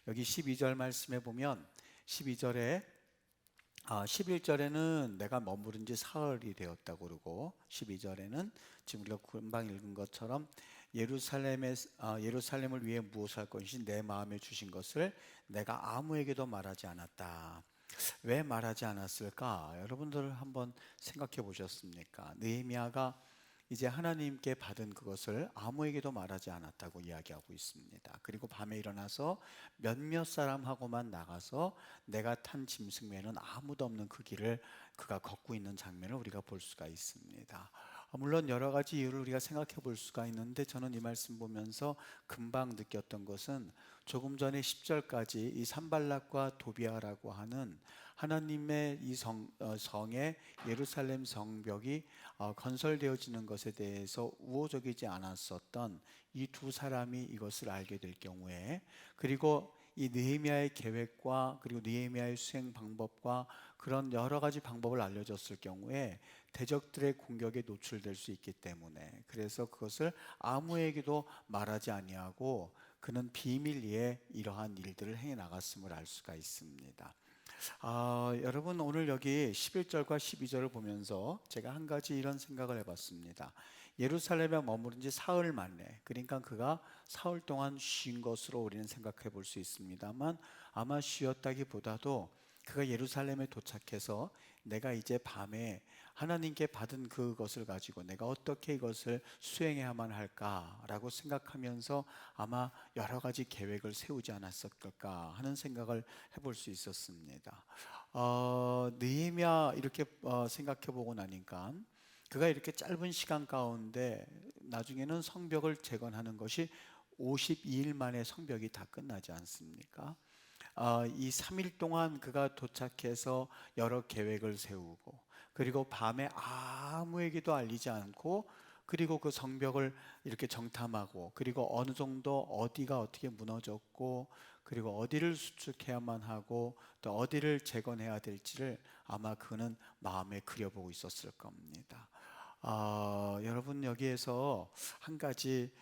여기 12절 말씀에 보면 12절에 11절에는 내가 머무른 지 사흘이 되었다고 그러고 12절에는 지금 우리가 금방 읽은 것처럼 예루살렘을 위해 무엇을 할 것인지 내 마음에 주신 것을 내가 아무에게도 말하지 않았다. 왜 말하지 않았을까? 여러분들 한번 생각해 보셨습니까? 느헤미야가 이제 하나님께 받은 그것을 아무에게도 말하지 않았다고 이야기하고 있습니다. 그리고 밤에 일어나서 몇몇 사람하고만 나가서 내가 탄 짐승매는 아무도 없는 그 길을 그가 걷고 있는 장면을 우리가 볼 수가 있습니다. 물론 여러 가지 이유를 우리가 생각해 볼 수가 있는데, 저는 이 말씀 보면서 금방 느꼈던 것은 조금 전에 10절까지 이 산발락과 도비아라고 하는 하나님의 이 성의 예루살렘 성벽이 건설되어지는 것에 대해서 우호적이지 않았었던 이 두 사람이 이것을 알게 될 경우에, 그리고 이 느헤미야의 계획과 그리고 느헤미야의 수행 방법과 그런 여러 가지 방법을 알려줬을 경우에 대적들의 공격에 노출될 수 있기 때문에, 그래서 그것을 아무에게도 말하지 아니하고 그는 비밀리에 이러한 일들을 행해 나갔음을 알 수가 있습니다. 여러분, 오늘 여기 11절과 12절을 보면서 제가 한 가지 이런 생각을 해봤습니다. 예루살렘에 머무른 지 사흘 만에, 그러니까 그가 사흘 동안 쉰 것으로 우리는 생각해 볼 수 있습니다만, 아마 쉬었다기보다도 그가 예루살렘에 도착해서 내가 이제 밤에 하나님께 받은 그것을 가지고 내가 어떻게 이것을 수행해야만 할까라고 생각하면서 아마 여러 가지 계획을 세우지 않았을까 하는 생각을 해볼 수 있었습니다. 느헤미야 이렇게 생각해 보고 나니까 그가 이렇게 짧은 시간 가운데 나중에는 성벽을 재건하는 것이 52일 만에 성벽이 다 끝나지 않습니까? 이 3일 동안 그가 도착해서 여러 계획을 세우고, 그리고 밤에 아무에게도 알리지 않고, 그리고 그 성벽을 이렇게 정탐하고, 그리고 어느 정도 어디가 어떻게 무너졌고, 그리고 어디를 수축해야만 하고 또 어디를 재건해야 될지를 아마 그는 마음에 그려보고 있었을 겁니다. 여러분, 여기에서 한 가지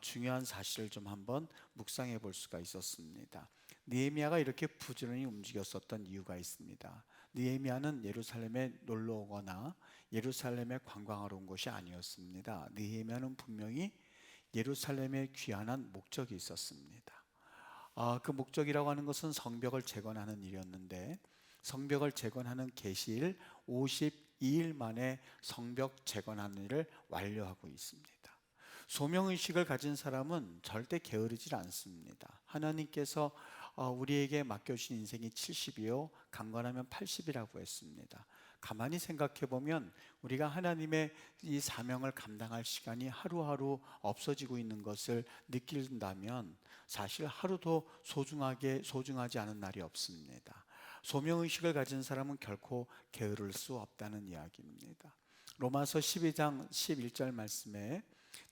중요한 사실을 좀 한번 묵상해 볼 수가 있었습니다. 느헤미야가 이렇게 부지런히 움직였었던 이유가 있습니다. 느헤미야는 예루살렘에 놀러 오거나 예루살렘에 관광하러 온 것이 아니었습니다. 느헤미야는 분명히 예루살렘에 귀환한 목적이 있었습니다. 그 목적이라고 하는 것은 성벽을 재건하는 일이었는데, 성벽을 재건하는 계시일 52일 만에 성벽 재건하는 일을 완료하고 있습니다. 소명의식을 가진 사람은 절대 게으르지 않습니다. 하나님께서 우리에게 맡겨주신 인생이 70이요 강건하면 80이라고 했습니다. 가만히 생각해 보면 우리가 하나님의 이 사명을 감당할 시간이 하루하루 없어지고 있는 것을 느낀다면 사실 하루도 소중하지 않은 날이 없습니다. 소명의식을 가진 사람은 결코 게으를 수 없다는 이야기입니다. 로마서 12장 11절 말씀에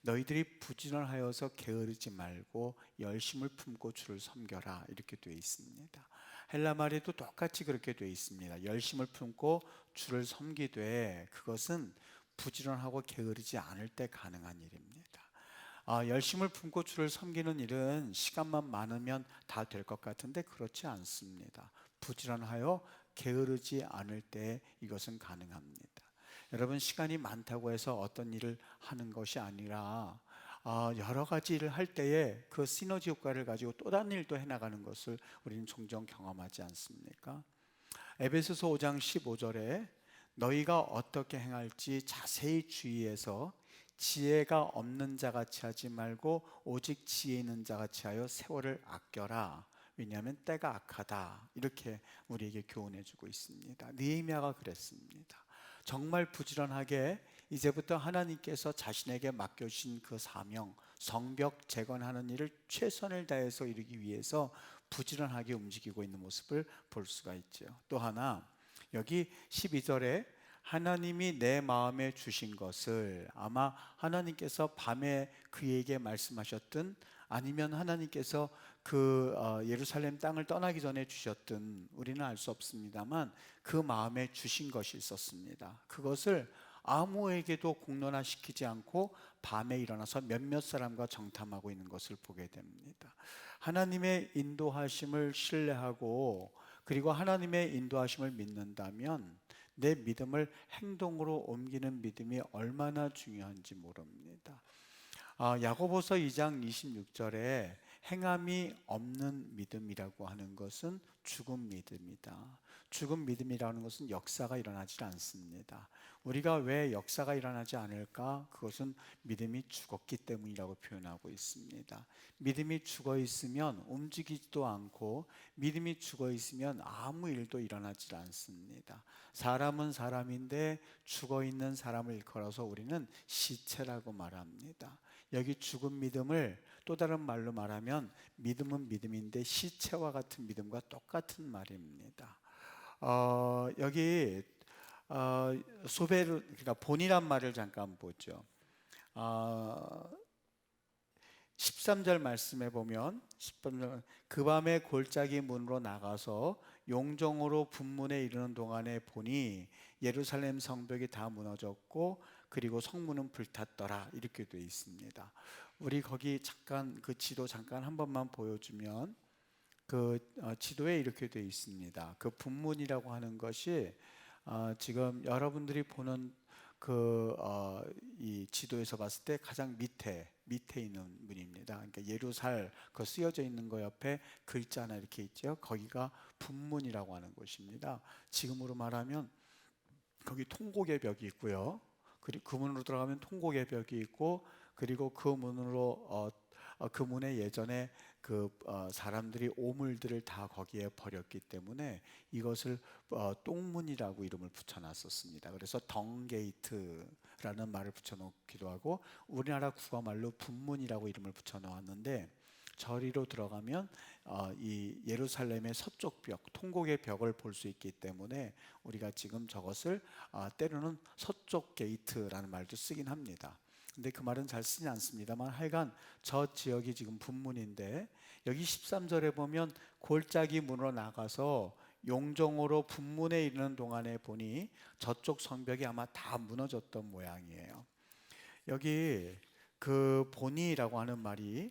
너희들이 부지런하여서 게으르지 말고 열심을 품고 주를 섬겨라, 이렇게 되어 있습니다. 헬라 말에도 똑같이 그렇게 되어 있습니다. 열심을 품고 주를 섬기되, 그것은 부지런하고 게으르지 않을 때 가능한 일입니다. 열심을 품고 주를 섬기는 일은 시간만 많으면 다 될 것 같은데 그렇지 않습니다. 부지런하여 게으르지 않을 때 이것은 가능합니다. 여러분, 시간이 많다고 해서 어떤 일을 하는 것이 아니라 여러 가지 일을 할 때에 그 시너지 효과를 가지고 또 다른 일도 해나가는 것을 우리는 종종 경험하지 않습니까? 에베소서 5장 15절에 너희가 어떻게 행할지 자세히 주의해서 지혜가 없는 자같이 하지 말고 오직 지혜 있는 자같이 하여 세월을 아껴라. 왜냐하면 때가 악하다. 이렇게 우리에게 교훈해 주고 있습니다. 느헤미야가 그랬습니다. 정말 부지런하게 이제부터 하나님께서 자신에게 맡겨주신 그 사명, 성벽 재건하는 일을 최선을 다해서 이루기 위해서 부지런하게 움직이고 있는 모습을 볼 수가 있죠. 또 하나, 여기 12절에 하나님이 내 마음에 주신 것을, 아마 하나님께서 밤에 그에게 말씀하셨든 아니면 하나님께서 그 예루살렘 땅을 떠나기 전에 주셨든 우리는 알 수 없습니다만 그 마음에 주신 것이 있었습니다. 그것을 아무에게도 공론화시키지 않고 밤에 일어나서 몇몇 사람과 정탐하고 있는 것을 보게 됩니다. 하나님의 인도하심을 신뢰하고 그리고 하나님의 인도하심을 믿는다면 내 믿음을 행동으로 옮기는 믿음이 얼마나 중요한지 모릅니다. 야고보서 2장 26절에 행함이 없는 믿음이라고 하는 것은 죽은 믿음이다. 죽은 믿음이라는 것은 역사가 일어나지 않습니다. 우리가 왜 역사가 일어나지 않을까? 그것은 믿음이 죽었기 때문이라고 표현하고 있습니다. 믿음이 죽어 있으면 움직이지도 않고 믿음이 죽어 있으면 아무 일도 일어나지 않습니다. 사람은 사람인데 죽어 있는 사람을 일컬어서 우리는 시체라고 말합니다. 여기 죽은 믿음을 또 다른 말로 말하면 믿음은 믿음인데 시체와 같은 믿음과 똑같은 말입니다. 여기 소베르, 그러니까 본이란 말을 잠깐 보죠. 13절 말씀에 보면 13절, 그 밤에 골짜기 문으로 나가서 용정으로 분문에 이르는 동안에 보니 예루살렘 성벽이 다 무너졌고 그리고 성문은 불탔더라, 이렇게 되어 있습니다. 우리 거기 잠깐 그 지도 잠깐 한 번만 보여주면 그 지도에 이렇게 되어 있습니다. 그 분문이라고 하는 것이 지금 여러분들이 보는 이 지도에서 봤을 때 가장 밑에 있는 문입니다. 그러니까 예루살 그 쓰여져 있는 거 옆에 글자 하나 이렇게 있죠. 거기가 분문이라고 하는 곳입니다. 지금으로 말하면 거기 통곡의 벽이 있고요. 그리고 그 문으로 들어가면 통곡의 벽이 있고 그리고 그 문으로 그 문에 예전에 사람들이 오물들을 다 거기에 버렸기 때문에 이것을 똥문이라고 이름을 붙여놨었습니다. 그래서 덩게이트라는 말을 붙여놓기도 하고 우리나라 국어말로 분문이라고 이름을 붙여놓았는데 저리로 들어가면 이 예루살렘의 서쪽 벽, 통곡의 벽을 볼 수 있기 때문에 우리가 지금 저것을 때로는 서쪽 게이트라는 말도 쓰긴 합니다. 근데 그 말은 잘 쓰지 않습니다만 하여간 저 지역이 지금 분문인데 여기 13절에 보면 골짜기 문으로 나가서 용정으로 분문에 이르는 동안에 보니 저쪽 성벽이 아마 다 무너졌던 모양이에요. 여기 그 보니라고 하는 말이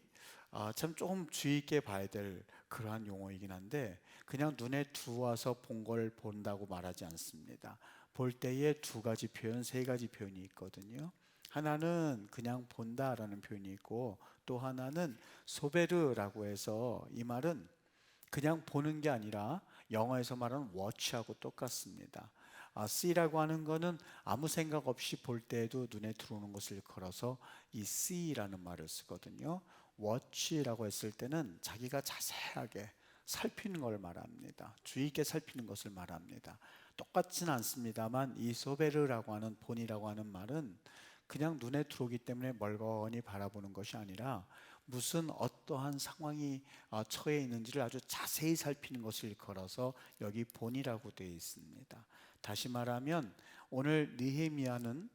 참 조금 주의 있게 봐야 될 그러한 용어이긴 한데 그냥 눈에 들어와서 본 걸 본다고 말하지 않습니다. 볼 때에 두 가지 표현, 세 가지 표현이 있거든요. 하나는 그냥 본다라는 표현이 있고 또 하나는 소베르라고 해서 이 말은 그냥 보는 게 아니라 영어에서 말하는 watch하고 똑같습니다. see라고 하는 거는 아무 생각 없이 볼 때에도 눈에 들어오는 것을 걸어서 이 see라는 말을 쓰거든요. watch라고 했을 때는 자기가 자세하게 살피는 걸 말합니다. 주의 있게 살피는 것을 말합니다. 똑같지는 않습니다만 이 소베르라고 하는 본이라고 하는 말은 그냥 눈에 들어오기 때문에 멀거니 바라보는 것이 아니라 무슨 어떠한 상황이 처해 있는지를 아주 자세히 살피는 것을 일컬어서 여기 본이라고 되어 있습니다. 다시 말하면 오늘 느헤미야는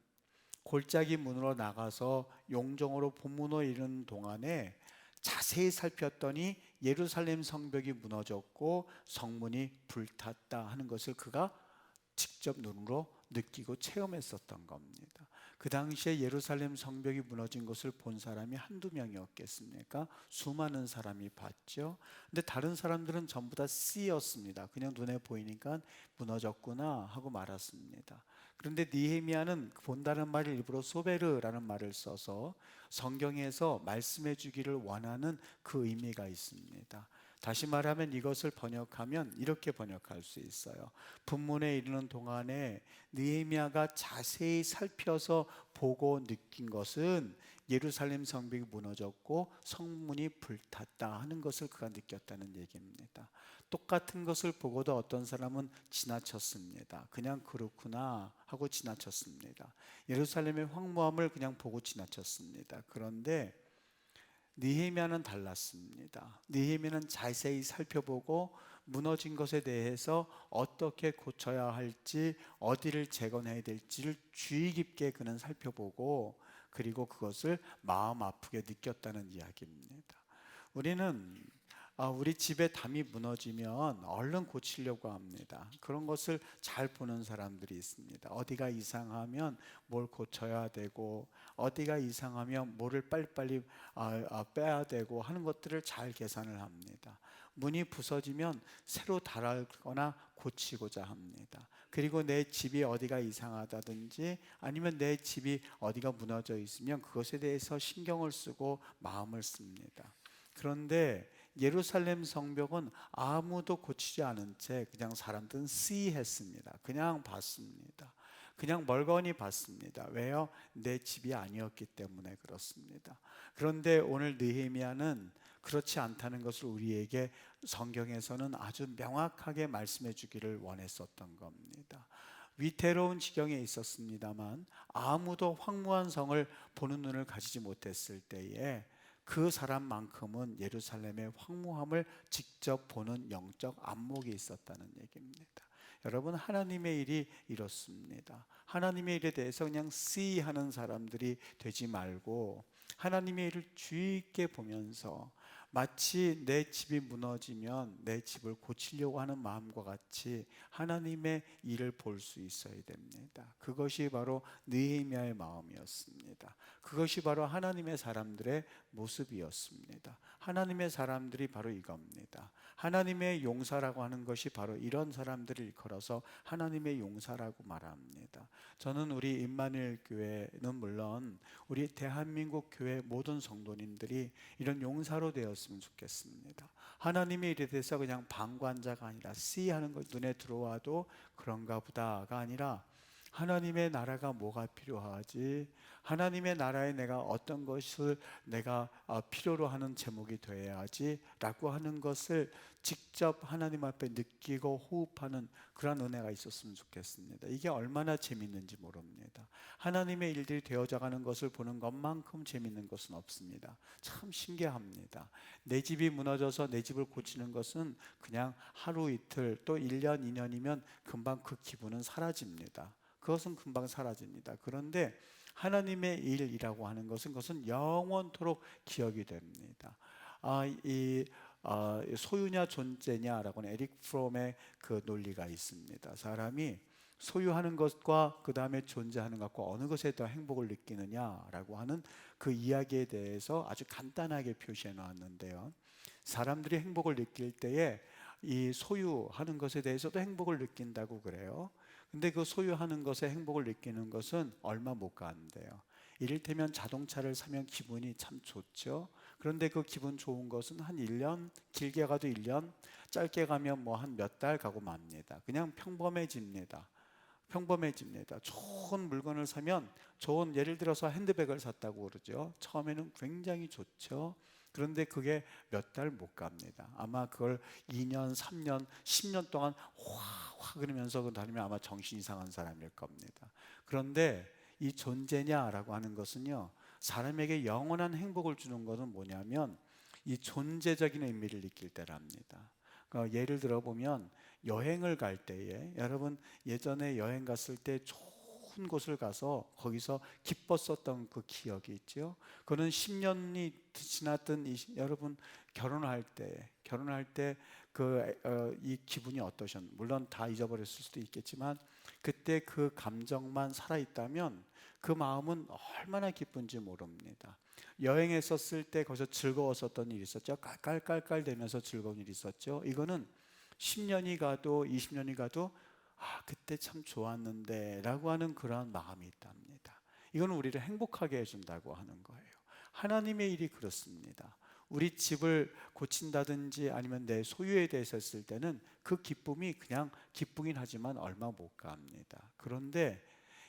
골짜기 문으로 나가서 용정으로 본문으로 이르는 동안에 자세히 살폈더니 예루살렘 성벽이 무너졌고 성문이 불탔다 하는 것을 그가 직접 눈으로 느끼고 체험했었던 겁니다. 그 당시에 예루살렘 성벽이 무너진 것을 본 사람이 한두 명이었겠습니까? 수많은 사람이 봤죠. 근데 다른 사람들은 전부 다 C였습니다. 그냥 눈에 보이니까 무너졌구나 하고 말았습니다. 그런데 느헤미야는 본다는 말을 일부러 소베르라는 말을 써서 성경에서 말씀해 주기를 원하는 그 의미가 있습니다. 다시 말하면 이것을 번역하면 이렇게 번역할 수 있어요. 분문에 이르는 동안에 느헤미야가 자세히 살펴서 보고 느낀 것은 예루살렘 성벽이 무너졌고 성문이 불탔다 하는 것을 그가 느꼈다는 얘기입니다. 똑같은 것을 보고도 어떤 사람은 지나쳤습니다. 그냥 그렇구나 하고 지나쳤습니다. 예루살렘의 황무함을 그냥 보고 지나쳤습니다. 그런데 느헤미야는 달랐습니다. 느헤미야는 자세히 살펴보고 무너진 것에 대해서 어떻게 고쳐야 할지, 어디를 재건해야 될지를 주의 깊게 그는 살펴보고 그리고 그것을 마음 아프게 느꼈다는 이야기입니다. 우리는 우리 집에 담이 무너지면 얼른 고치려고 합니다. 그런 것을 잘 보는 사람들이 있습니다. 어디가 이상하면 뭘 고쳐야 되고, 어디가 이상하면 뭐를 빨리빨리 빼야 되고 하는 것들을 잘 계산을 합니다. 문이 부서지면 새로 달거나 고치고자 합니다. 그리고 내 집이 어디가 이상하다든지 아니면 내 집이 어디가 무너져 있으면 그것에 대해서 신경을 쓰고 마음을 씁니다. 그런데 예루살렘 성벽은 아무도 고치지 않은 채 그냥 사람들은 시했습니다. 그냥 봤습니다. 그냥 멀거니 봤습니다. 왜요? 내 집이 아니었기 때문에 그렇습니다. 그런데 오늘 느헤미야는 그렇지 않다는 것을 우리에게 성경에서는 아주 명확하게 말씀해 주기를 원했었던 겁니다. 위태로운 지경에 있었습니다만 아무도 황무한 성을 보는 눈을 가지지 못했을 때에 그 사람만큼은 예루살렘의 황무함을 직접 보는 영적 안목이 있었다는 얘기입니다. 여러분, 하나님의 일이 이렇습니다. 하나님의 일에 대해서 그냥 see 하는 사람들이 되지 말고 하나님의 일을 주의 있게 보면서 마치 내 집이 무너지면 내 집을 고치려고 하는 마음과 같이 하나님의 일을 볼 수 있어야 됩니다. 그것이 바로 느헤미야의 마음이었습니다. 그것이 바로 하나님의 사람들의 모습이었습니다. 하나님의 사람들이 바로 이겁니다. 하나님의 용사라고 하는 것이 바로 이런 사람들을 일컬어서 하나님의 용사라고 말합니다. 저는 우리 임마누엘 교회는 물론 우리 대한민국 교회 모든 성도님들이 이런 용사로 되었으면 좋겠습니다. 하나님의 일에 대해서 그냥 방관자가 아니라 씨하는 것 눈에 들어와도 그런가 보다가 아니라 하나님의 나라가 뭐가 필요하지? 하나님의 나라에 내가 어떤 것을 내가 필요로 하는 제목이 되어야지 라고 하는 것을 직접 하나님 앞에 느끼고 호흡하는 그런 은혜가 있었으면 좋겠습니다. 이게 얼마나 재밌는지 모릅니다. 하나님의 일들이 되어져가는 것을 보는 것만큼 재밌는 것은 없습니다. 참 신기합니다. 내 집이 무너져서 내 집을 고치는 것은 그냥 하루 이틀 또 1년 2년이면 금방 그 기분은 사라집니다. 그것은 금방 사라집니다. 그런데 하나님의 일이라고 하는 것은 그것은 영원토록 기억이 됩니다. 소유냐 존재냐라고 하는 에릭 프롬의 그 논리가 있습니다. 사람이 소유하는 것과 그 다음에 존재하는 것과 어느 것에 더 행복을 느끼느냐라고 하는 그 이야기에 대해서 아주 간단하게 표시해 놓았는데요. 사람들이 행복을 느낄 때에 이 소유하는 것에 대해서도 행복을 느낀다고 그래요. 근데 그 소유하는 것에 행복을 느끼는 것은 얼마 못 간대요. 이를테면 자동차를 사면 기분이 참 좋죠. 그런데 그 기분 좋은 것은 한 1년, 길게 가도 1년, 짧게 가면 뭐 한 몇 달 가고 맙니다. 그냥 평범해집니다. 좋은 물건을 사면 예를 들어서 핸드백을 샀다고 그러죠. 처음에는 굉장히 좋죠. 그런데 그게 몇 달 못 갑니다. 아마 그걸 2년, 3년, 10년 동안 확 그러면서 다니면 아마 정신 이상한 사람일 겁니다. 그런데 이 존재냐라고 하는 것은요, 사람에게 영원한 행복을 주는 것은 뭐냐면 이 존재적인 의미를 느낄 때랍니다. 그러니까 예를 들어 보면 여행을 갈 때에 여러분 예전에 여행 갔을 때 좋은 곳을 가서 거기서 기뻤었던 그 기억이 있죠. 그는 10년이 지났던 여러분 결혼할 때 이 기분이 어떠셨나요? 물론 다 잊어버렸을 수도 있겠지만 그때 그 감정만 살아있다면 그 마음은 얼마나 기쁜지 모릅니다. 여행했었을 때 거기서 즐거웠었던 일이 있었죠. 깔깔깔깔 대면서 즐거운 일이 있었죠. 이거는 10년이 가도 20년이 가도 그때 참 좋았는데 라고 하는 그런 마음이 있답니다. 이건 우리를 행복하게 해준다고 하는 거예요. 하나님의 일이 그렇습니다. 우리 집을 고친다든지 아니면 내 소유에 대해서 했을 때는 그 기쁨이 그냥 기쁘긴 하지만 얼마 못 갑니다. 그런데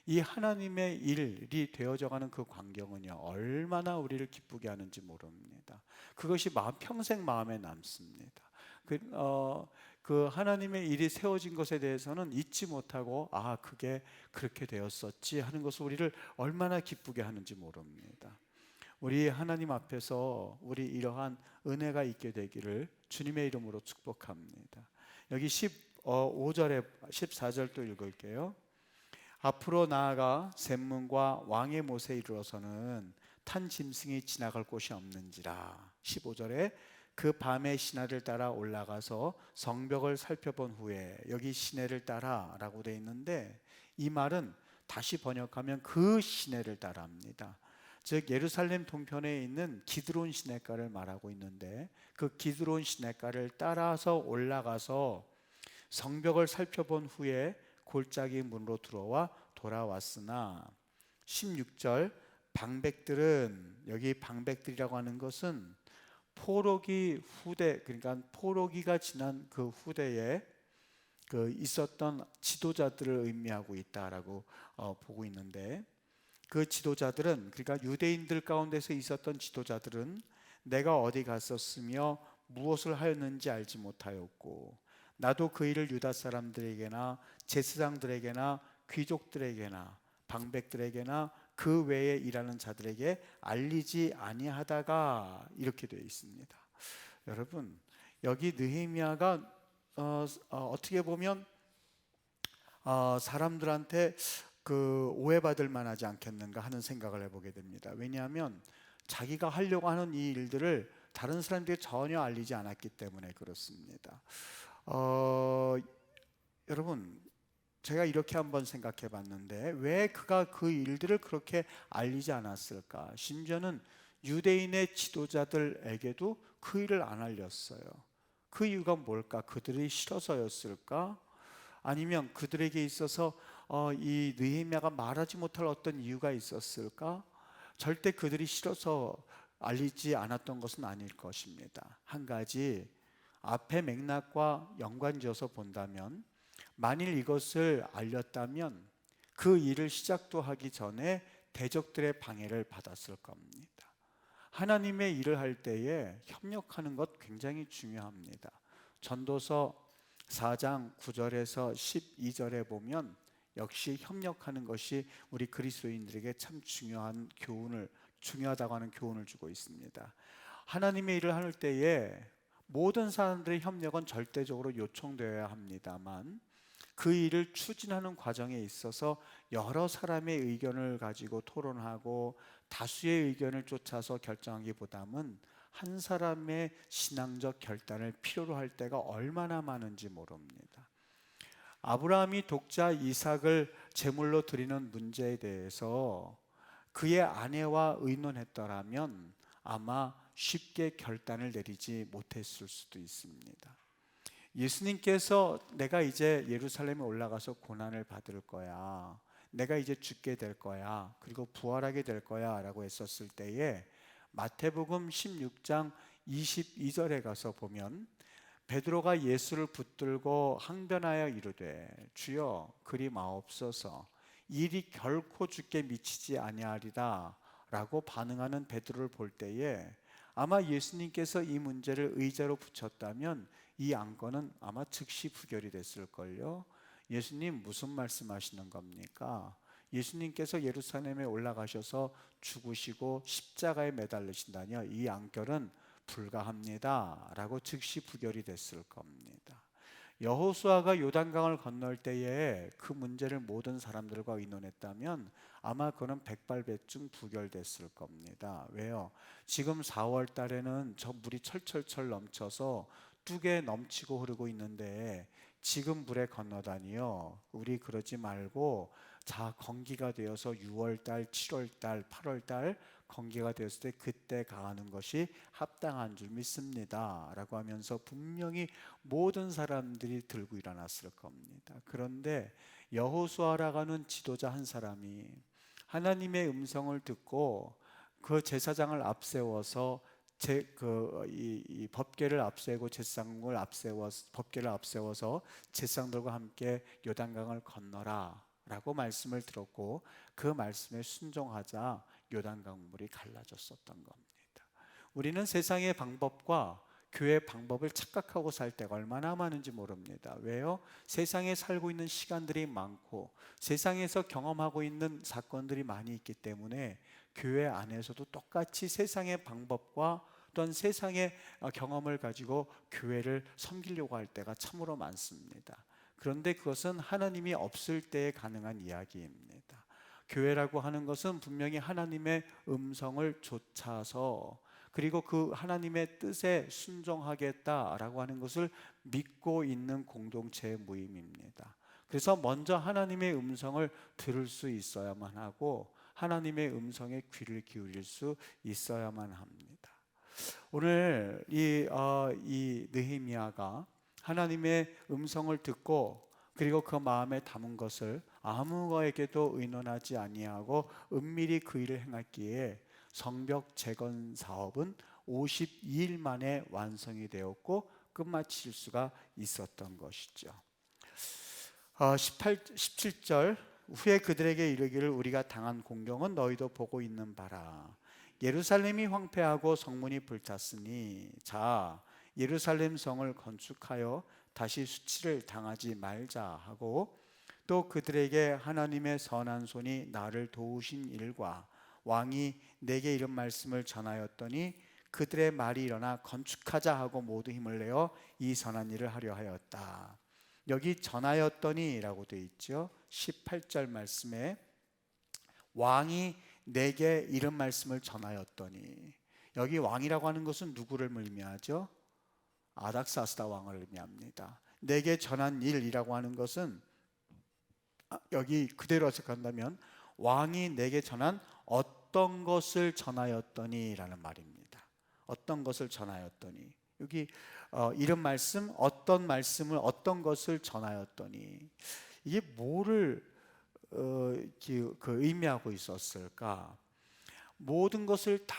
이 하나님의 일이 되어져가는 그 광경은요, 얼마나 우리를 기쁘게 하는지 모릅니다. 그것이 평생 마음에 남습니다. 그 하나님의 일이 세워진 것에 대해서는 잊지 못하고 그게 그렇게 되었었지 하는 것을 우리를 얼마나 기쁘게 하는지 모릅니다. 우리 하나님 앞에서 우리 이러한 은혜가 있게 되기를 주님의 이름으로 축복합니다. 여기 15절에 14절 또 읽을게요. 앞으로 나아가 샘문과 왕의 못에 이르러서는 탄 짐승이 지나갈 곳이 없는지라. 15절에 그 밤에 시내를 따라 올라가서 성벽을 살펴본 후에, 여기 시내를 따라라고 되어 있는데 이 말은 다시 번역하면 그 시내를 따라합니다. 즉 예루살렘 동편에 있는 기드론 시내가를 말하고 있는데, 그 기드론 시내가를 따라서 올라가서 성벽을 살펴본 후에 골짜기 문으로 들어와 돌아왔으나 16절 방백들은, 여기 방백들이라고 하는 것은 포로기 후대, 그러니까 포로기가 지난 그 후대에 그 있었던 지도자들을 의미하고 있다라고 보고 있는데, 그 지도자들은, 그러니까 유대인들 가운데서 있었던 지도자들은 내가 어디 갔었으며 무엇을 하였는지 알지 못하였고, 나도 그 일을 유다 사람들에게나 제사장들에게나 귀족들에게나 방백들에게나 그 외에 일하는 자들에게 알리지 아니하다가, 이렇게 되어 있습니다. 여러분, 여기 느헤미야가 어떻게 보면 사람들한테 그 오해받을 만하지 않겠는가 하는 생각을 해보게 됩니다. 왜냐하면 자기가 하려고 하는 이 일들을 다른 사람들에게 전혀 알리지 않았기 때문에 그렇습니다. 여러분, 제가 이렇게 한번 생각해 봤는데 왜 그가 그 일들을 그렇게 알리지 않았을까? 심지어는 유대인의 지도자들에게도 그 일을 안 알렸어요. 그 이유가 뭘까? 그들이 싫어서였을까? 아니면 그들에게 있어서 이 느헤미야가 말하지 못할 어떤 이유가 있었을까? 절대 그들이 싫어서 알리지 않았던 것은 아닐 것입니다. 한 가지 앞의 맥락과 연관지어서 본다면, 만일 이것을 알렸다면 그 일을 시작도 하기 전에 대적들의 방해를 받았을 겁니다. 하나님의 일을 할 때에 협력하는 것 굉장히 중요합니다. 전도서 4장 9절에서 12절에 보면 역시 협력하는 것이 우리 그리스도인들에게 참 중요하다고 하는 교훈을 주고 있습니다. 하나님의 일을 할 때에 모든 사람들의 협력은 절대적으로 요청되어야 합니다만, 그 일을 추진하는 과정에 있어서 여러 사람의 의견을 가지고 토론하고 다수의 의견을 쫓아서 결정하기보다는 한 사람의 신앙적 결단을 필요로 할 때가 얼마나 많은지 모릅니다. 아브라함이 독자 이삭을 제물로 드리는 문제에 대해서 그의 아내와 의논했더라면 아마 쉽게 결단을 내리지 못했을 수도 있습니다. 예수님께서 내가 이제 예루살렘에 올라가서 고난을 받을 거야, 내가 이제 죽게 될 거야, 그리고 부활하게 될 거야 라고 했었을 때에 마태복음 16장 22절에 가서 보면 베드로가 예수를 붙들고 항변하여 이르되 주여 그리 마옵소서, 일이 결코 주께 미치지 아니하리라 라고 반응하는 베드로를 볼 때에 아마 예수님께서 이 문제를 의자로 붙였다면 이 안건은 아마 즉시 부결이 됐을걸요. 예수님 무슨 말씀하시는 겁니까? 예수님께서 예루살렘에 올라가셔서 죽으시고 십자가에 매달리신다뇨, 이 안결은 불가합니다 라고 즉시 부결이 됐을 겁니다. 여호수아가 요단강을 건널 때에 그 문제를 모든 사람들과 의논했다면 아마 그는 백발백중 부결됐을 겁니다. 왜요? 지금 4월 달에는 저 물이 철철철 넘쳐서 뚝에 넘치고 흐르고 있는데 지금 물에 건너다니요, 우리 그러지 말고 자 건기가 되어서 6월달, 7월달, 8월달 건기가 되었을 때 그때 가는 것이 합당한 줄 믿습니다 라고 하면서 분명히 모든 사람들이 들고 일어났을 겁니다. 그런데 여호수아라고 하는 지도자 한 사람이 하나님의 음성을 듣고 그 제사장을 앞세워서 이 법궤를 앞세우고 법궤를 앞세워서 제사장들과 함께 요단강을 건너라 라고 말씀을 들었고, 그 말씀에 순종하자 요단강 물이 갈라졌었던 겁니다. 우리는 세상의 방법과 교회의 방법을 착각하고 살 때가 얼마나 많은지 모릅니다. 왜요? 세상에 살고 있는 시간들이 많고 세상에서 경험하고 있는 사건들이 많이 있기 때문에 교회 안에서도 똑같이 세상의 방법과 또한 세상의 경험을 가지고 교회를 섬기려고 할 때가 참으로 많습니다. 그런데 그것은 하나님이 없을 때에 가능한 이야기입니다. 교회라고 하는 것은 분명히 하나님의 음성을 좇아서 그리고 그 하나님의 뜻에 순종하겠다라고 하는 것을 믿고 있는 공동체의 모임입니다. 그래서 먼저 하나님의 음성을 들을 수 있어야만 하고 하나님의 음성에 귀를 기울일 수 있어야만 합니다. 오늘 이 느헤미야가 하나님의 음성을 듣고 그리고 그 마음에 담은 것을 아무에게도 의논하지 아니하고 은밀히 그 일을 행했기에 성벽 재건 사업은 52일 만에 완성이 되었고 끝마칠 수가 있었던 것이죠. 17절 후에 그들에게 이르기를 우리가 당한 공경은 너희도 보고 있는 바라. 예루살렘이 황폐하고 성문이 불탔으니 자 예루살렘 성을 건축하여 다시 수치를 당하지 말자 하고 또 그들에게 하나님의 선한 손이 나를 도우신 일과 왕이 내게 이런 말씀을 전하였더니 그들의 말이 일어나 건축하자 하고 모두 힘을 내어 이 선한 일을 하려 하였다. 여기 전하였더니 라고 되어 있죠. 18절 말씀에 왕이 내게 이런 말씀을 전하였더니, 여기 왕이라고 하는 것은 누구를 의미하죠? 아닥사스다 왕을 의미합니다. 내게 전한 일이라고 하는 것은 여기 그대로 해석한다면 왕이 내게 전한 어떤 것을 전하였더니 라는 말입니다. 어떤 것을 전하였더니, 여기 이런 말씀, 어떤 말씀을 어떤 것을 전하였더니, 이게 뭐를 의미하고 있었을까? 모든 것을 다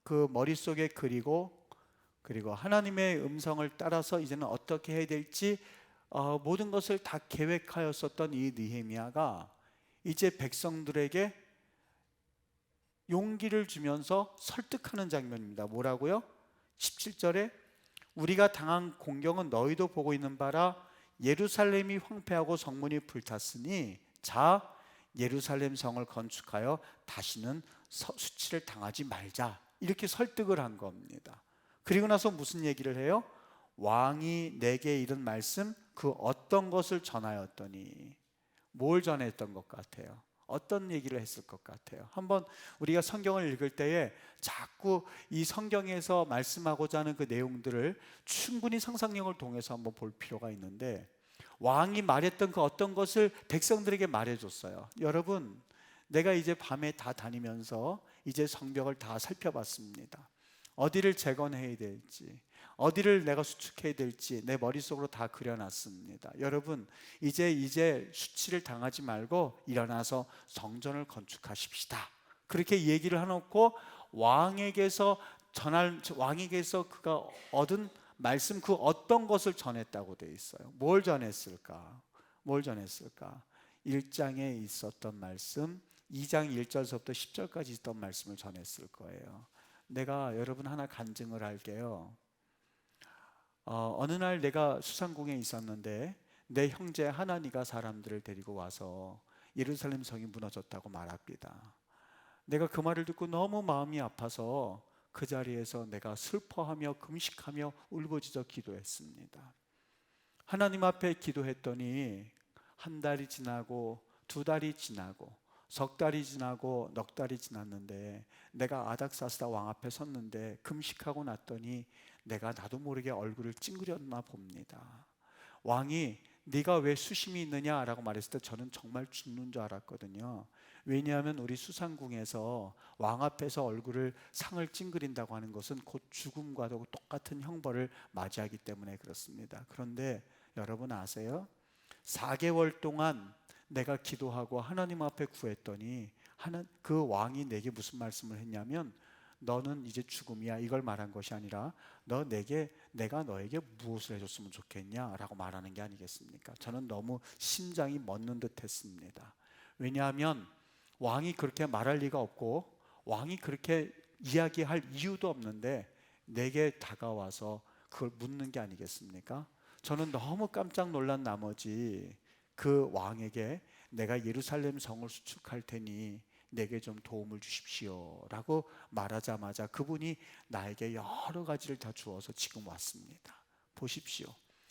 그 머릿속에 그리고 하나님의 음성을 따라서 이제는 어떻게 해야 될지 모든 것을 다 계획하였었던 이 느헤미야가 이제 백성들에게 용기를 주면서 설득하는 장면입니다. 뭐라고요? 17절에 우리가 당한 공경은 너희도 보고 있는 바라. 예루살렘이 황폐하고 성문이 불탔으니 자 예루살렘 성을 건축하여 다시는 수치를 당하지 말자. 이렇게 설득을 한 겁니다. 그리고 나서 무슨 얘기를 해요? 왕이 내게 이런 말씀, 그 어떤 것을 전하였더니. 뭘 전했던 것 같아요? 어떤 얘기를 했을 것 같아요? 한번 우리가 성경을 읽을 때에 자꾸 이 성경에서 말씀하고자 하는 그 내용들을 충분히 상상력을 통해서 한번 볼 필요가 있는데, 왕이 말했던 그 어떤 것을 백성들에게 말해줬어요. 여러분, 내가 이제 밤에 다 다니면서 이제 성벽을 다 살펴봤습니다. 어디를 재건해야 될지, 어디를 내가 수축해야 될지 내 머릿속으로 다 그려놨습니다. 여러분, 이제 수치를 당하지 말고 일어나서 성전을 건축하십시다. 그렇게 얘기를 해놓고 왕에게서 그가 얻은 말씀, 그 어떤 것을 전했다고 되어 있어요. 뭘 전했을까? 1장에 있었던 말씀, 2장 1절서부터 10절까지 있던 말씀을 전했을 거예요. 내가 여러분 하나 간증을 할게요. 어느 날 내가 수상궁에 있었는데 내 형제 하나니가 사람들을 데리고 와서 예루살렘 성이 무너졌다고 말합니다. 내가 그 말을 듣고 너무 마음이 아파서 그 자리에서 내가 슬퍼하며 금식하며 울부짖어 기도했습니다. 하나님 앞에 기도했더니 한 달이 지나고 두 달이 지나고 석 달이 지나고 넉 달이 지났는데 내가 아닥사스다 왕 앞에 섰는데 금식하고 났더니 내가 나도 모르게 얼굴을 찡그렸나 봅니다. 왕이 네가 왜 수심이 있느냐라고 말했을 때 저는 정말 죽는 줄 알았거든요. 왜냐하면 우리 수상궁에서 왕 앞에서 얼굴을 상을 찡그린다고 하는 것은 곧 죽음과도 똑같은 형벌을 맞이하기 때문에 그렇습니다. 그런데 여러분 아세요? 4개월 동안 내가 기도하고 하나님 앞에 구했더니 그 왕이 내게 무슨 말씀을 했냐면 너는 이제 죽음이야, 이걸 말한 것이 아니라 내가 너에게 무엇을 해줬으면 좋겠냐라고 말하는 게 아니겠습니까? 저는 너무 심장이 멎는 듯 했습니다. 왜냐하면 왕이 그렇게 말할 리가 없고 왕이 그렇게 이야기할 이유도 없는데 내게 다가와서 그걸 묻는 게 아니겠습니까? 저는 너무 깜짝 놀란 나머지 그 왕에게 내가 예루살렘 성을 수축할 테니 내게 좀 도움을 주십시오 라고 말하자마자 그분이 나에게 여러 가지를 다 주어서 지금 왔습니다. 보십시오.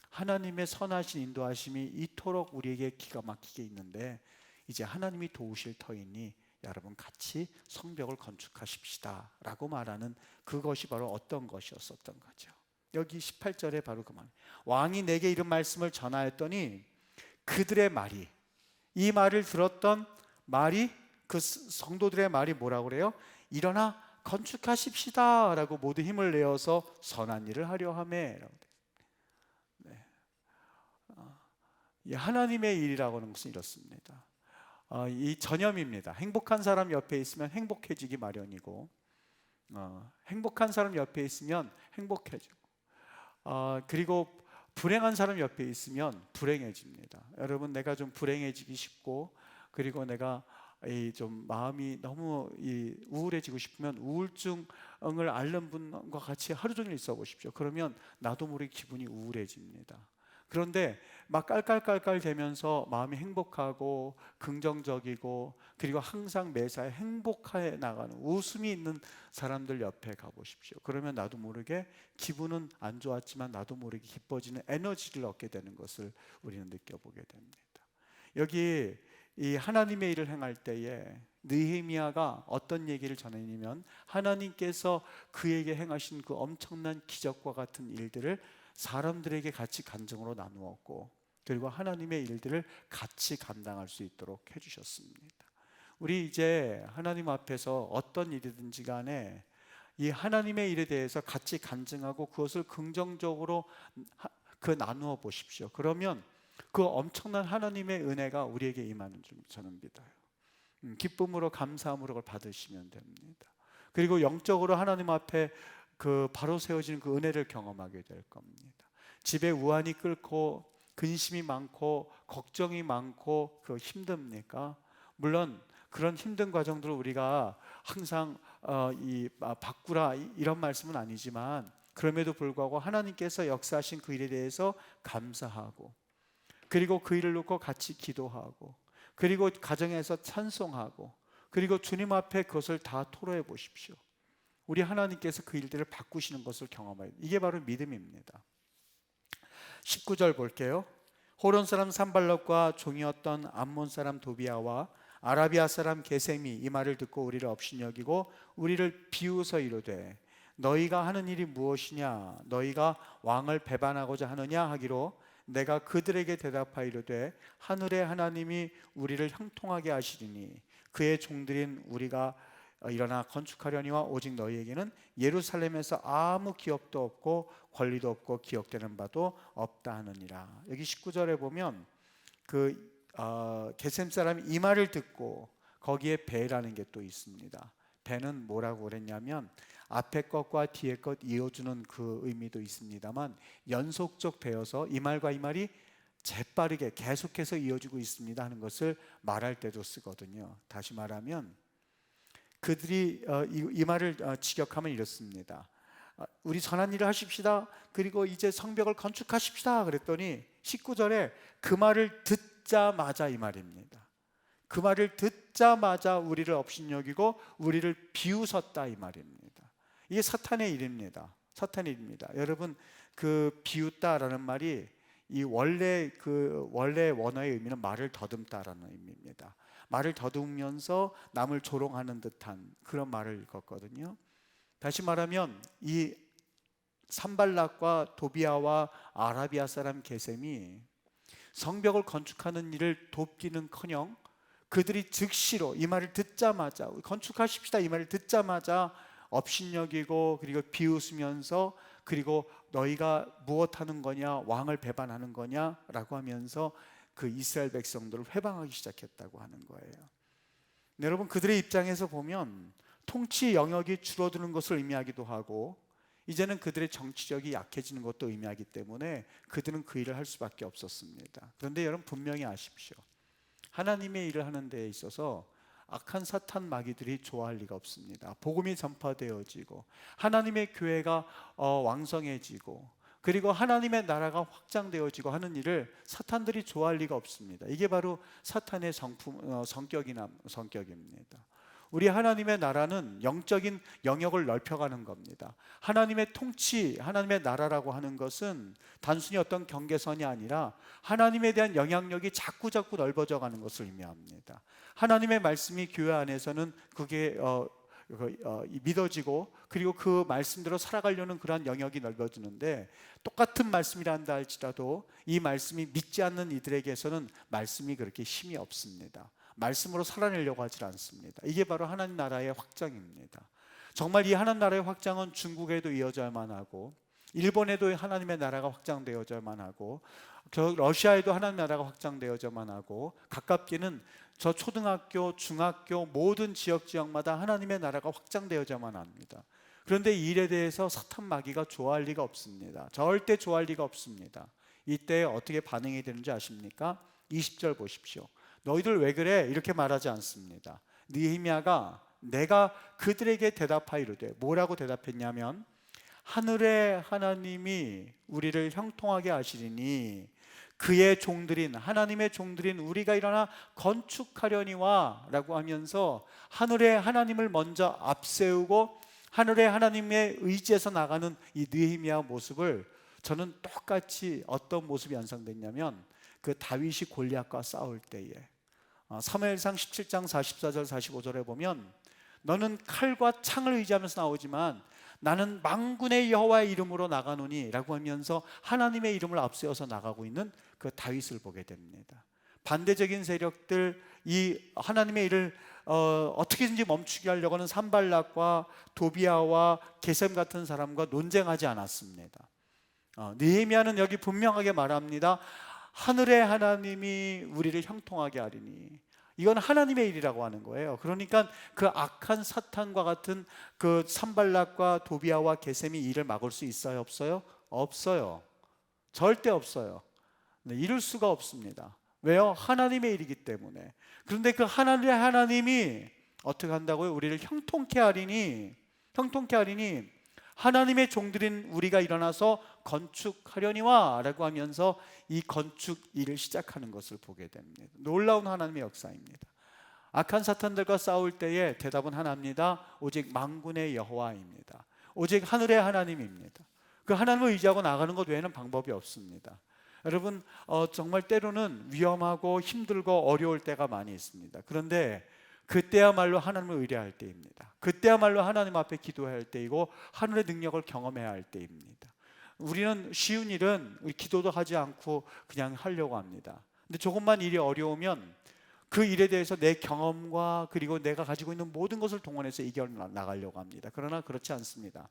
하나님의 선하신 인도하심이 이토록 우리에게 기가 막히게 있는데 이제 하나님이 도우실 터이니 여러분 같이 성벽을 건축하십시다 라고 말하는 그것이 바로 어떤 것이었었던 거죠. 여기 18절에 바로 그 말, 왕이 내게 이런 말씀을 전하였더니 그들의 말이, 이 말을 들었던 말이, 그 성도들의 말이 뭐라고 그래요? 일어나 건축하십시다 라고 모두 힘을 내어서 선한 일을 하려 하매. 네. 하나님의 일이라고 하는 것은 이렇습니다. 이 전염입니다. 행복한 사람 옆에 있으면 행복해지기 마련이고, 행복한 사람 옆에 있으면 행복해지고, 그리고 불행한 사람 옆에 있으면 불행해집니다. 여러분, 내가 좀 불행해지기 쉽고, 그리고 내가 좀 마음이 너무 우울해지고 싶으면 우울증을 앓는 분과 같이 하루 종일 있어 보십시오. 그러면 나도 모르게 기분이 우울해집니다. 그런데 막 깔깔깔깔 대면서 마음이 행복하고 긍정적이고, 그리고 항상 매사에 행복해 나가는, 웃음이 있는 사람들 옆에 가보십시오. 그러면 나도 모르게 기분은 안 좋았지만 나도 모르게 기뻐지는 에너지를 얻게 되는 것을 우리는 느껴보게 됩니다. 여기 이 하나님의 일을 행할 때에 느헤미야가 어떤 얘기를 전했냐면, 하나님께서 그에게 행하신 그 엄청난 기적과 같은 일들을 사람들에게 같이 간증으로 나누었고, 그리고 하나님의 일들을 같이 감당할 수 있도록 해주셨습니다. 우리 이제 하나님 앞에서 어떤 일이든지 간에 이 하나님의 일에 대해서 같이 간증하고 그것을 긍정적으로 나누어 보십시오. 그러면 그 엄청난 하나님의 은혜가 우리에게 임하는 줄 저는 믿어요. 기쁨으로 감사함으로 그걸 받으시면 됩니다. 그리고 영적으로 하나님 앞에 그 바로 세워지는 그 은혜를 경험하게 될 겁니다. 집에 우환이 끓고 근심이 많고 걱정이 많고 그 힘듭니까? 물론 그런 힘든 과정들을 우리가 항상 바꾸라 이런 말씀은 아니지만, 그럼에도 불구하고 하나님께서 역사하신 그 일에 대해서 감사하고, 그리고 그 일을 놓고 같이 기도하고, 그리고 가정에서 찬송하고, 그리고 주님 앞에 그것을 다 토로해 보십시오. 우리 하나님께서 그 일들을 바꾸시는 것을 경험해요. 이게 바로 믿음입니다. 19절 볼게요. 호론 사람 산발락과 종이었던 암몬 사람 도비아와 아라비아 사람 게셈이 이 말을 듣고 우리를 업신여기고 우리를 비웃어 이르되, 너희가 하는 일이 무엇이냐? 너희가 왕을 배반하고자 하느냐 하기로, 내가 그들에게 대답하이르되, 하늘의 하나님이 우리를 형통하게 하시리니 그의 종들인 우리가 일어나 건축하려니와 오직 너희에게는 예루살렘에서 아무 기업도 없고 권리도 없고 기억되는 바도 없다 하느니라. 여기 19절에 보면 게셈 사람이 이 말을 듣고, 거기에 배라는 게 또 있습니다. 배는 뭐라고 그랬냐면 앞에 것과 뒤에 것 이어주는 그 의미도 있습니다만, 연속적 배여서 이 말과 이 말이 재빠르게 계속해서 이어지고 있습니다 하는 것을 말할 때도 쓰거든요. 다시 말하면 그들이 이 말을 직역하면 이렇습니다. 우리 선한 일을 하십시다. 그리고 이제 성벽을 건축하십시다. 그랬더니 19절에 그 말을 듣자마자 이 말입니다. 그 말을 듣자마자 우리를 업신여기고 우리를 비웃었다 이 말입니다. 이게 사탄의 일입니다. 사탄의 일입니다. 여러분, 그 비웃다라는 말이 이 원래 원어의 의미는 말을 더듬다라는 의미입니다. 말을 더듬으면서 남을 조롱하는 듯한 그런 말을 읽었거든요. 다시 말하면 이 산발락과 도비아와 아라비아 사람 게셈이 성벽을 건축하는 일을 돕기는커녕 그들이 즉시로 이 말을 듣자마자 건축하십시다 이 말을 듣자마자 업신여기고, 그리고 비웃으면서, 그리고 너희가 무엇하는 거냐, 왕을 배반하는 거냐라고 하면서 그 이스라엘 백성들을 회방하기 시작했다고 하는 거예요. 여러분, 그들의 입장에서 보면 통치 영역이 줄어드는 것을 의미하기도 하고, 이제는 그들의 정치력이 약해지는 것도 의미하기 때문에 그들은 그 일을 할 수밖에 없었습니다. 그런데 여러분, 분명히 아십시오. 하나님의 일을 하는 데에 있어서 악한 사탄 마귀들이 좋아할 리가 없습니다. 복음이 전파되어지고 하나님의 교회가 왕성해지고, 그리고 하나님의 나라가 확장되어지고 하는 일을 사탄들이 좋아할 리가 없습니다. 이게 바로 사탄의 성격입니다. 우리 하나님의 나라는 영적인 영역을 넓혀가는 겁니다. 하나님의 통치, 하나님의 나라라고 하는 것은 단순히 어떤 경계선이 아니라 하나님에 대한 영향력이 자꾸자꾸 넓어져 가는 것을 의미합니다. 하나님의 말씀이 교회 안에서는 그게 믿어지고, 그리고 그 말씀대로 살아가려는 그러한 영역이 넓어지는데, 똑같은 말씀이라 한다 할지라도 이 말씀이 믿지 않는 이들에게서는 말씀이 그렇게 힘이 없습니다. 말씀으로 살아내려고 하지 않습니다. 이게 바로 하나님 나라의 확장입니다. 정말 이 하나님 나라의 확장은 중국에도 이어져야만 하고, 일본에도 하나님의 나라가 확장되어져야만 하고, 러시아에도 하나님 나라가 확장되어져야만 하고, 가깝게는 저 초등학교, 중학교 모든 지역마다 하나님의 나라가 확장되어져야만 합니다. 그런데 이 일에 대해서 사탄 마귀가 좋아할 리가 없습니다. 절대 좋아할 리가 없습니다. 이때 어떻게 반응이 되는지 아십니까? 20절 보십시오. 너희들 왜 그래? 이렇게 말하지 않습니다. 느헤미야가 내가 그들에게 대답하이르되, 뭐라고 대답했냐면, 하늘의 하나님이 우리를 형통하게 하시리니 그의 종들인, 하나님의 종들인 우리가 일어나 건축하려니와 라고 하면서 하늘의 하나님을 먼저 앞세우고 하늘의 하나님의 의지에서 나가는 이 느헤미야 모습을 저는 똑같이 어떤 모습이 연상됐냐면, 그 다윗이 골리앗과 싸울 때에 사무엘상 17장 44절 45절에 보면, 너는 칼과 창을 의지하면서 나오지만 나는 만군의 여호와의 이름으로 나가노니 라고 하면서 하나님의 이름을 앞세워서 나가고 있는 그 다윗을 보게 됩니다. 반대적인 세력들, 이 하나님의 일을 어떻게든지 멈추게 하려고 하는 산발락과 도비아와 게셈 같은 사람과 논쟁하지 않았습니다. 느헤미야는 여기 분명하게 말합니다. 하늘의 하나님이 우리를 형통하게 하리니, 이건 하나님의 일이라고 하는 거예요. 그러니까 그 악한 사탄과 같은 그 산발락과 도비아와 게셈이 이를 막을 수 있어요, 없어요? 없어요. 절대 없어요. 이룰 수가 없습니다. 왜요? 하나님의 일이기 때문에. 그런데 그 하늘의 하나님이 어떻게 한다고요? 우리를 형통케 하리니, 형통케 하리니 하나님의 종들인 우리가 일어나서 건축하려니와 라고 하면서 이 건축 일을 시작하는 것을 보게 됩니다. 놀라운 하나님의 역사입니다. 악한 사탄들과 싸울 때에 대답은 하나입니다. 오직 만군의 여호와입니다. 오직 하늘의 하나님입니다. 그 하나님을 의지하고 나가는 것 외에는 방법이 없습니다. 여러분, 정말 때로는 위험하고 힘들고 어려울 때가 많이 있습니다. 그런데 그때야말로 하나님을 의뢰할 때입니다. 그때야말로 하나님 앞에 기도해야 할 때이고 하늘의 능력을 경험해야 할 때입니다. 우리는 쉬운 일은 우리 기도도 하지 않고 그냥 하려고 합니다. 근데 조금만 일이 어려우면 그 일에 대해서 내 경험과 그리고 내가 가지고 있는 모든 것을 동원해서 이겨나가려고 합니다. 그러나 그렇지 않습니다.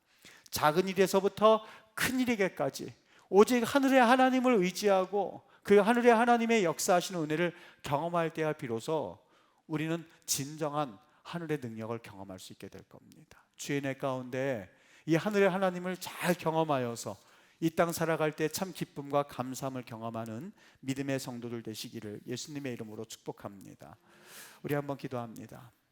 작은 일에서부터 큰 일에게까지 오직 하늘의 하나님을 의지하고 그 하늘의 하나님의 역사하시는 은혜를 경험할 때야 비로소 우리는 진정한 하늘의 능력을 경험할 수 있게 될 겁니다. 주의 내 가운데 이 하늘의 하나님을 잘 경험하여서 이 땅 살아갈 때 참 기쁨과 감사함을 경험하는 믿음의 성도들 되시기를 예수님의 이름으로 축복합니다. 우리 한번 기도합니다.